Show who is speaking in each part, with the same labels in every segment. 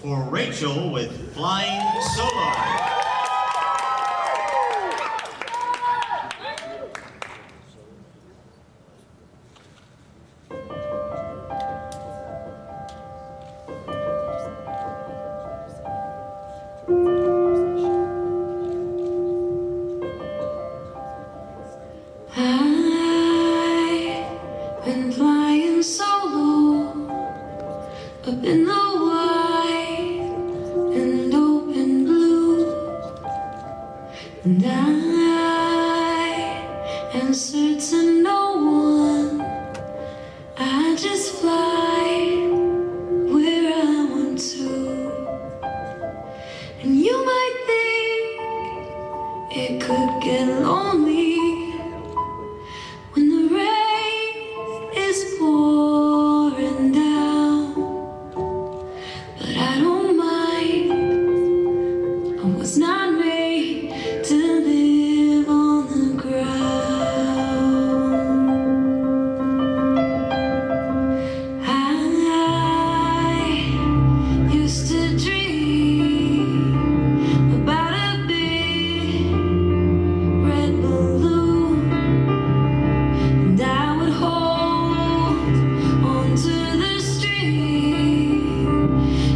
Speaker 1: for Rachel with Flying Solo.
Speaker 2: I've been flying solo up in the wide and open blue, and I answer to no one. I just fly where I want to, and you might think it could get lonely when the rain is pouring down, but I don't mind. I was not made to live on the ground. I used to dream about a big red balloon, and I would hold onto the string,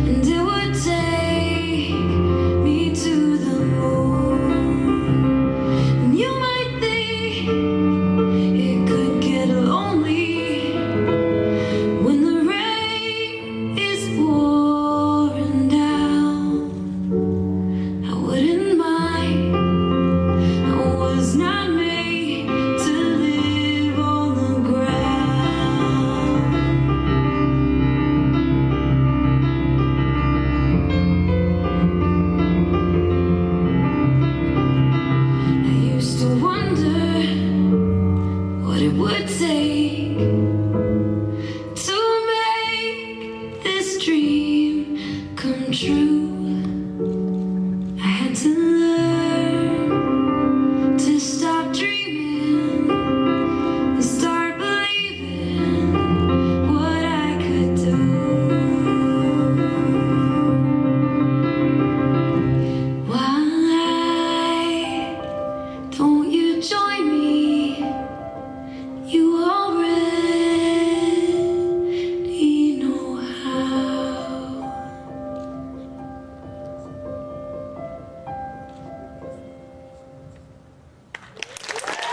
Speaker 2: and it would take me to the moon. And you might think it could get lonely when the rain is pouring down. I wouldn't mind. I was not made to live on the ground. I used to wonder what it would take to make this dream come true.